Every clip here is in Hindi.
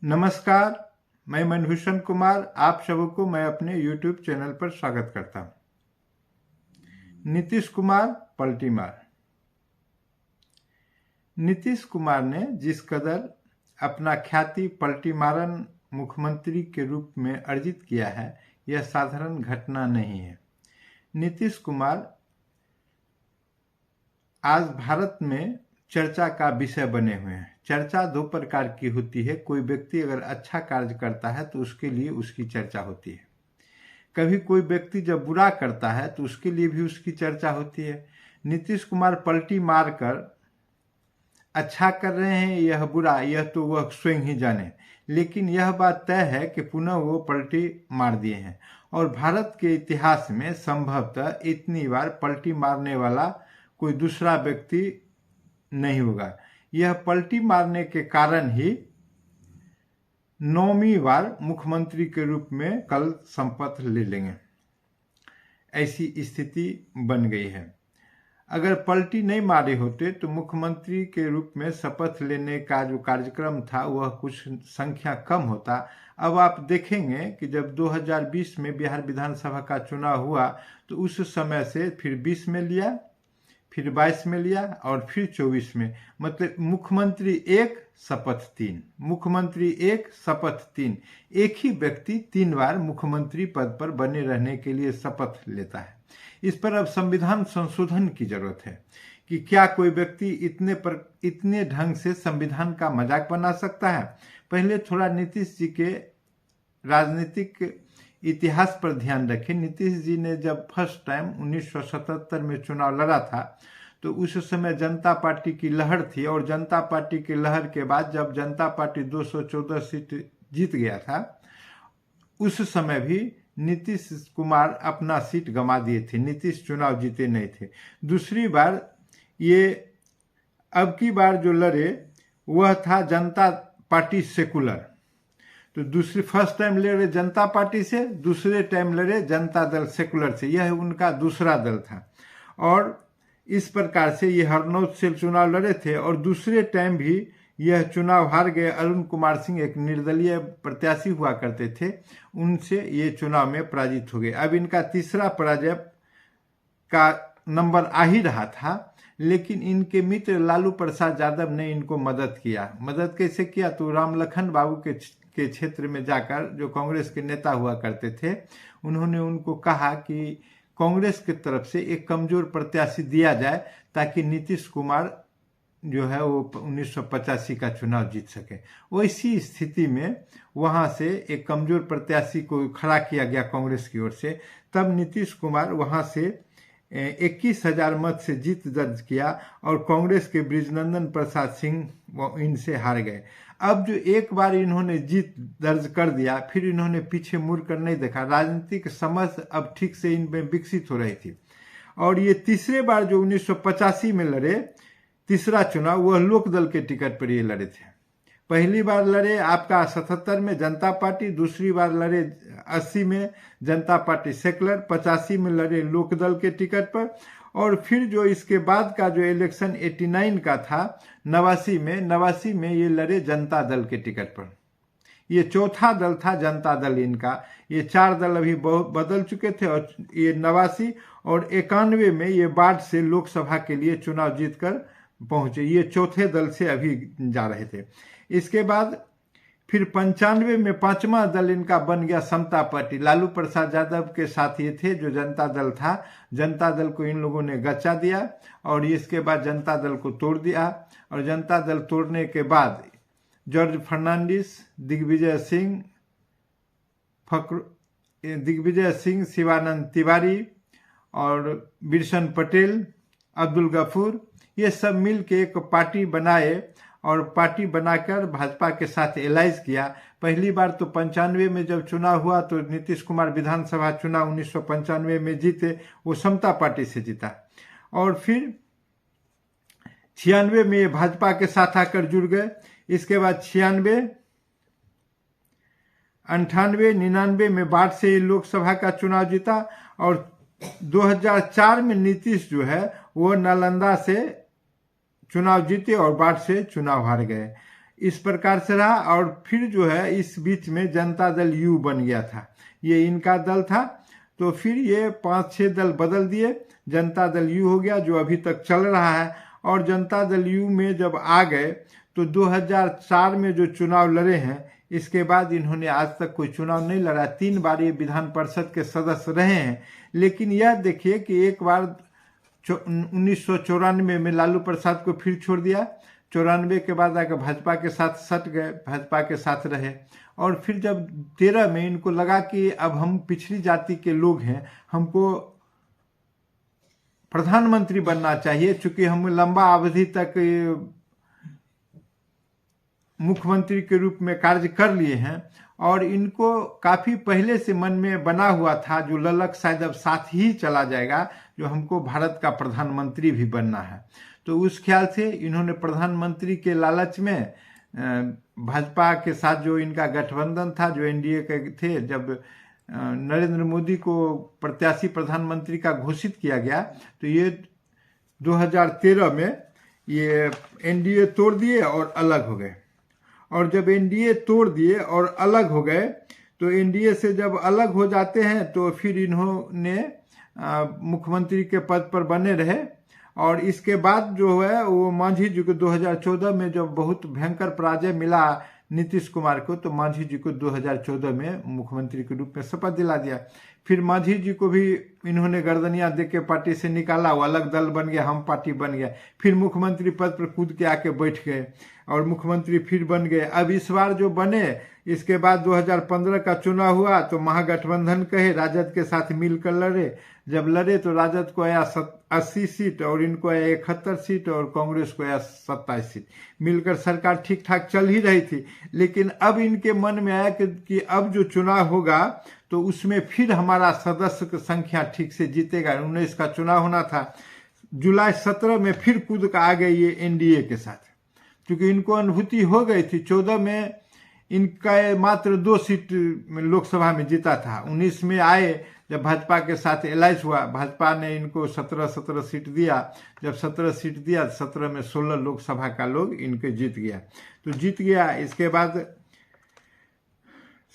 नमस्कार, मैं मनभूषण कुमार आप सबको मैं अपने YouTube चैनल पर स्वागत करता हूं। नीतीश कुमार पलटी मार। नीतीश कुमार ने जिस कदर अपना ख्याति पलटी मारन मुख्यमंत्री के रूप में अर्जित किया है, यह साधारण घटना नहीं है। नीतीश कुमार आज भारत में चर्चा का विषय बने हुए हैं। चर्चा दो प्रकार की होती है। कोई व्यक्ति अगर अच्छा कार्य करता है तो उसके लिए उसकी चर्चा होती है। कभी कोई व्यक्ति जब बुरा करता है तो उसके लिए भी उसकी चर्चा होती है। नीतीश कुमार पलटी मारकर अच्छा कर रहे हैं यह बुरा, यह तो वह स्वयं ही जाने, लेकिन यह बात तय है कि पुनः वो पलटी मार दिए हैं। और भारत के इतिहास में संभवतः इतनी बार पलटी मारने वाला कोई दूसरा व्यक्ति नहीं होगा। यह पलटी मारने के कारण ही 9वीं बार मुख्यमंत्री के रूप में कल शपथ ले लेंगे, ऐसी स्थिति बन गई है। अगर पलटी नहीं मारे होते तो मुख्यमंत्री के रूप में शपथ लेने का जो कार्यक्रम था वह कुछ संख्या कम होता। अब आप देखेंगे कि जब 2020 में बिहार विधानसभा का चुनाव हुआ तो उस समय से फिर 20 में लिया, फिर 22 में लिया और फिर 24 में, मतलब मुख्यमंत्री एक शपथ तीन, मुख्यमंत्री एक शपथ तीन। एक ही व्यक्ति 3 बार मुख्यमंत्री पद पर बने रहने के लिए शपथ लेता है। इस पर अब संविधान संशोधन की जरूरत है कि क्या कोई व्यक्ति इतने ढंग से संविधान का मजाक बना सकता है। पहले थोड़ा नीतीश जी के राजनीतिक इतिहास पर ध्यान रखें। नीतीश जी ने जब फर्स्ट टाइम 1977 में चुनाव लड़ा था तो उस समय जनता पार्टी की लहर थी, और जनता पार्टी की लहर के बाद जब जनता पार्टी 214 सीट जीत गया था उस समय भी नीतीश कुमार अपना सीट गंवा दिए थे। नीतीश चुनाव जीते नहीं थे। दूसरी बार ये अब की बार जो लड़े वह था जनता पार्टी सेकुलर। तो दूसरी फर्स्ट टाइम लड़े जनता पार्टी से, दूसरे टाइम लड़े जनता दल सेकुलर से। यह उनका दूसरा दल था और इस प्रकार से ये हरनौत से चुनाव लड़े थे और दूसरे टाइम भी यह चुनाव हार गए। अरुण कुमार सिंह एक निर्दलीय प्रत्याशी हुआ करते थे, उनसे ये चुनाव में पराजित हो गए। अब इनका तीसरा पराजय का नंबर आ ही रहा था, लेकिन इनके मित्र लालू प्रसाद यादव ने इनको मदद किया। मदद कैसे किया तो रामलखन बाबू के क्षेत्र में जाकर, जो कांग्रेस के नेता हुआ करते थे, उन्होंने उनको कहा कि कांग्रेस की तरफ से एक कमजोर प्रत्याशी दिया जाए ताकि नीतीश कुमार जो है वो 1985 का चुनाव जीत सके। वैसी स्थिति में वहां से एक कमजोर प्रत्याशी को खड़ा किया गया कांग्रेस की ओर से। तब नीतीश कुमार वहां से 21,000 मत से जीत दर्ज किया और कांग्रेस के बृजनंदन प्रसाद सिंह इनसे हार गए। अब जो एक बार इन्होंने जीत दर्ज कर दिया फिर इन्होंने पीछे मुड़ कर नहीं देखा। राजनीतिक समझ अब ठीक से इनमें विकसित हो रही थी। और ये तीसरे बार जो 1985 में लड़े तीसरा चुनाव, वह लोकदल के टिकट पर ये लड़े थे। पहली बार लड़े आपका 77 में जनता पार्टी, दूसरी बार लड़े 80 में जनता पार्टी सेकुलर, 85 में लड़े लोकदल के टिकट पर, और फिर जो इसके बाद का जो इलेक्शन 89 का था 89 में ये लड़े जनता दल के टिकट पर। ये चौथा दल था जनता दल इनका। ये 4 दल अभी बहुत बदल चुके थे और ये 89 और 91 में ये बाढ़ से लोकसभा के लिए चुनाव जीतकर पहुंचे। ये चौथे दल से अभी जा रहे थे। इसके बाद फिर 95 में 5वां दल इनका बन गया समता पार्टी। लालू प्रसाद यादव के साथ ये थे जो जनता दल था। जनता दल को इन लोगों ने गच्चा दिया और इसके बाद जनता दल को तोड़ दिया। और जनता दल तोड़ने के बाद जॉर्ज फर्नांडिस, दिग्विजय सिंह, शिवानंद तिवारी और बिरसन पटेल, अब्दुल गफूर, ये सब मिल के एक पार्टी बनाए और पार्टी बनाकर भाजपा के साथ एलाइज किया। पहली बार तो 95 में जब चुनाव हुआ तो नीतीश कुमार विधानसभा चुनाव 1995 में जीते, वो समता पार्टी से जीता। और फिर 96 में ये भाजपा के साथ आकर जुड़ गए। इसके बाद 96, 98, 99 में बाढ़ से लोकसभा का चुनाव जीता। और 2004 में नीतीश जो है वो नालंदा से चुनाव जीते और बाढ़ से चुनाव हार गए। इस प्रकार से रहा। और फिर जो है इस बीच में जनता दल यू बन गया था, ये इनका दल था। तो फिर ये 5-6 दल बदल दिए, जनता दल यू हो गया जो अभी तक चल रहा है। और जनता दल यू में जब आ गए तो 2004 में जो चुनाव लड़े हैं, इसके बाद इन्होंने आज तक कोई चुनाव नहीं लड़ा। 3 बार ये विधान परिषद के सदस्य रहे हैं। लेकिन यह देखिए कि एक बार 1994 में लालू प्रसाद को फिर छोड़ दिया, 94 के बाद आकर भाजपा के साथ सट गए, भाजपा के साथ रहे। और फिर जब 13 में इनको लगा कि अब हम पिछड़ी जाति के लोग हैं, हमको प्रधानमंत्री बनना चाहिए, चूंकि हम लंबा अवधि तक मुख्यमंत्री के रूप में कार्य कर लिए हैं और इनको काफ़ी पहले से मन में बना हुआ था, जो ललक शायद अब साथ ही चला जाएगा, जो हमको भारत का प्रधानमंत्री भी बनना है। तो उस ख्याल से इन्होंने प्रधानमंत्री के लालच में भाजपा के साथ जो इनका गठबंधन था, जो एनडीए के थे, जब नरेंद्र मोदी को प्रत्याशी प्रधानमंत्री का घोषित किया गया तो ये 2013 में ये एनडीए तोड़ दिए और अलग हो गए। और जब एनडीए तोड़ दिए और अलग हो गए तो एनडीए से जब अलग हो जाते हैं तो फिर इन्होंने मुख्यमंत्री के पद पर बने रहे। और इसके बाद जो है वो मांझी जी को 2014 में जब बहुत भयंकर पराजय मिला नीतीश कुमार को, तो मांझी जी को 2014 में मुख्यमंत्री के रूप में शपथ दिला दिया। फिर मांझी जी को भी इन्होंने गर्दनियां दे के पार्टी से निकाला, वो अलग दल बन गया, हम पार्टी बन गया। फिर मुख्यमंत्री पद पर कूद के आके बैठ गए और मुख्यमंत्री फिर बन गए। अब इस बार जो बने, इसके बाद 2015 का चुनाव हुआ तो महागठबंधन कहे, राजद के साथ मिलकर लड़े। जब लड़े तो राजद को आया 80 सीट और इनको आया 71 सीट और कांग्रेस को आया 27 सीट। मिलकर सरकार ठीक ठाक चल ही रही थी। लेकिन अब इनके मन में आया कि अब जो चुनाव होगा तो उसमें फिर हमारा सदस्य की संख्या ठीक से जीतेगा। 19 का चुनाव होना था, जुलाई 17 में फिर कूद का आ गए ये एनडीए के साथ, क्योंकि इनको अनुभूति हो गई थी। 14 में इनका मात्र 2 सीट लोकसभा में जीता था। 19 में आए जब भाजपा के साथ एलायंस हुआ, भाजपा ने इनको 17 सीट दिया। जब 17 सीट दिया, 17 में 16 लोकसभा का लोग इनके जीत गया, तो जीत गया। इसके बाद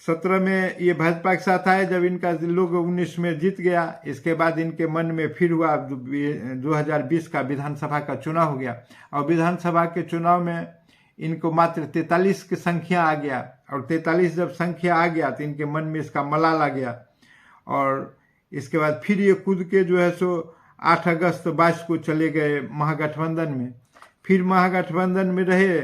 17 में ये भाजपा के साथ आए, जब इनका लोग 19 में जीत गया। इसके बाद इनके मन में फिर हुआ 2020 का विधानसभा का चुनाव हो गया और विधानसभा के चुनाव में इनको मात्र 43 की संख्या आ गया। और 43 जब संख्या आ गया तो इनके मन में इसका मलाल आ गया। और इसके बाद फिर ये कूद के जो है सो 8 अगस्त 22 को चले गए महागठबंधन में। फिर महागठबंधन में रहे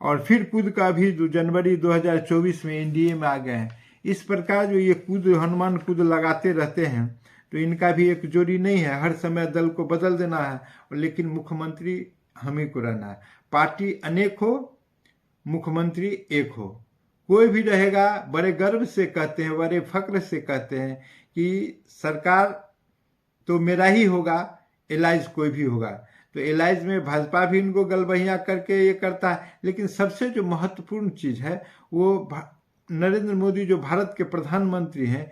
और फिर कूद का भी जनवरी 2024 में एनडीए में आ गए हैं। इस प्रकार जो ये कूद हनुमान कूद लगाते रहते हैं, तो इनका भी एक जोड़ी नहीं है, हर समय दल को बदल देना है। लेकिन मुख्यमंत्री हम ही को रहना है। पार्टी अनेक हो, मुख्यमंत्री एक हो, कोई भी रहेगा। बड़े गर्व से कहते हैं, बड़े फक्र से कहते हैं कि सरकार तो मेरा ही होगा, एलाइज कोई भी होगा। तो एलाइज में भाजपा भी इनको गलबहिया करके ये करता है। लेकिन सबसे जो महत्वपूर्ण चीज है वो नरेंद्र मोदी जो भारत के प्रधानमंत्री हैं,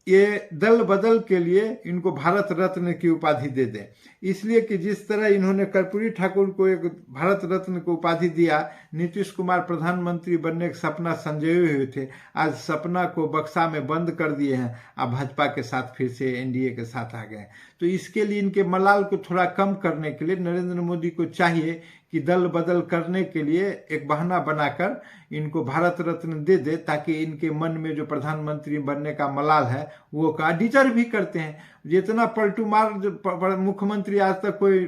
ये दल बदल के लिए इनको भारत रत्न की उपाधि दे दें। इसलिए कि जिस तरह इन्होंने कर्पूरी ठाकुर को एक भारत रत्न को उपाधि दिया, नीतीश कुमार प्रधानमंत्री बनने का सपना संजोए हुए थे, आज सपना को बक्सा में बंद कर दिए हैं। अब भाजपा के साथ फिर से एनडीए के साथ आ गए। तो इसके लिए इनके मलाल को थोड़ा कम करने के लिए नरेंद्र मोदी को चाहिए कि दल बदल करने के लिए एक बहाना बनाकर इनको भारत रत्न दे दे, ताकि इनके मन में जो प्रधानमंत्री बनने का मलाल है वो का डिजर्व भी करते हैं। जितना पलटू मार मुख्यमंत्री आज तक कोई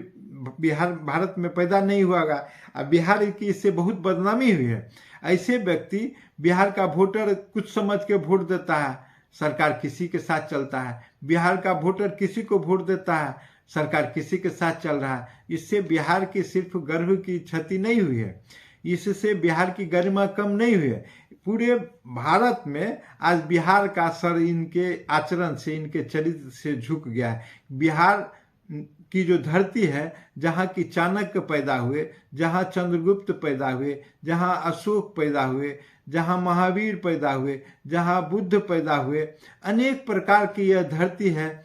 भारत में पैदा नहीं हुआ। अब बिहार की इससे बहुत बदनामी हुई है। ऐसे व्यक्ति बिहार का वोटर कुछ समझ के वोट देता है, सरकार किसी के साथ चलता है। बिहार का वोटर किसी को वोट देता है, सरकार किसी के साथ चल रहा है। इससे बिहार की सिर्फ गर्व की क्षति नहीं हुई है, इससे बिहार की गरिमा कम नहीं हुई है। पूरे भारत में आज बिहार का सर इनके आचरण से, इनके चरित्र से झुक गया है। बिहार की जो धरती है, जहाँ की चाणक्य पैदा हुए, जहाँ चंद्रगुप्त पैदा हुए, जहाँ अशोक पैदा हुए, जहाँ महावीर पैदा हुए, जहाँ बुद्ध पैदा हुए, अनेक प्रकार की यह धरती है,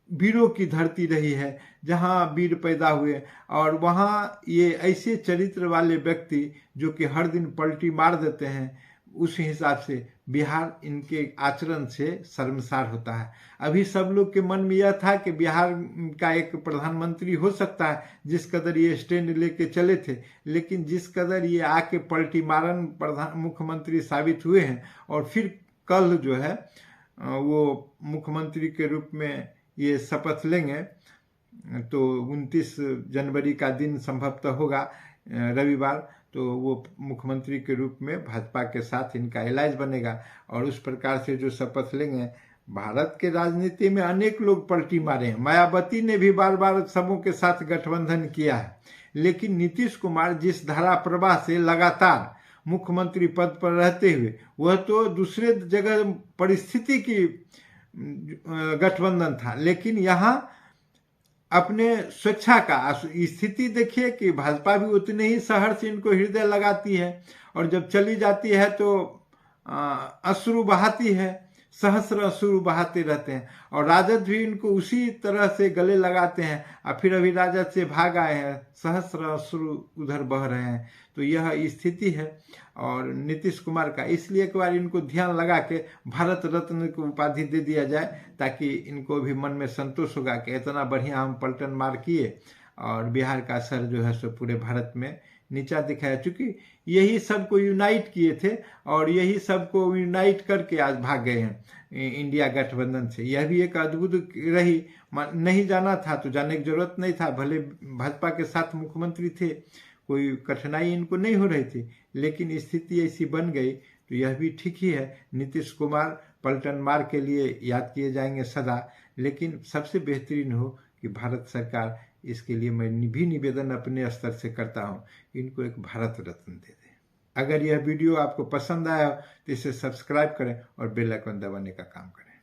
वीरों की धरती रही है, जहाँ वीर पैदा हुए, और वहाँ ये ऐसे चरित्र वाले व्यक्ति जो कि हर दिन पलटी मार देते हैं, उस हिसाब से बिहार इनके आचरण से शर्मसार होता है। अभी सब लोग के मन में यह था कि बिहार का एक प्रधानमंत्री हो सकता है, जिस कदर ये स्टैंड लेके चले थे, लेकिन जिस कदर ये आके पलटी मारन मुख्यमंत्री साबित हुए हैं, और फिर कल जो है वो मुख्यमंत्री के रूप में ये शपथ लेंगे, तो 29 जनवरी का दिन संभवतः होगा, रविवार, तो वो मुख्यमंत्री के रूप में भाजपा के साथ इनका इलाज बनेगा। और उस प्रकार से जो शपथ लेंगे, भारत के राजनीति में अनेक लोग पलटी मारे हैं। मायावती ने भी बार बार सबों के साथ गठबंधन किया है, लेकिन नीतीश कुमार जिस धारा प्रवाह से लगातार मुख्यमंत्री पद पर रहते हुए, वह तो दूसरे जगह परिस्थिति की गठबंधन था, लेकिन यहाँ अपने स्वेच्छा का स्थिति देखिए कि भाजपा भी उतने ही सहर्ष इनको हृदय लगाती है, और जब चली जाती है तो अश्रु बहाती है, सहस्र अश्रु बहाते रहते हैं, और राजद भी इनको उसी तरह से गले लगाते हैं, और फिर अभी राजद से भाग आए हैं, सहस्र अश्रु उधर बह रहे हैं। तो यह स्थिति है और नीतीश कुमार का, इसलिए एक बार इनको ध्यान लगा के भारत रत्न की उपाधि दे दिया जाए, ताकि इनको भी मन में संतोष होगा कि इतना बढ़िया हम पलटन मार किए और बिहार का सर जो है सो पूरे भारत में नीचा दिखाया। चूंकि यही सबको यूनाइट किए थे, और यही सबको यूनाइट करके आज भाग गए हैं इंडिया गठबंधन से। यह भी एक अद्भुत रही, नहीं जाना था तो जाने की जरूरत नहीं था, भले भाजपा के साथ मुख्यमंत्री थे, कोई कठिनाई इनको नहीं हो रही थी, लेकिन स्थिति ऐसी बन गई, तो यह भी ठीक ही है। नीतीश कुमार पलटन मार के लिए याद किए जाएंगे सदा, लेकिन सबसे बेहतरीन हो कि भारत सरकार, इसके लिए मैं भी निवेदन अपने स्तर से करता हूं, इनको एक भारत रत्न दे दे। अगर यह वीडियो आपको पसंद आया तो इसे सब्सक्राइब करें और बेल आइकन दबाने का काम करें।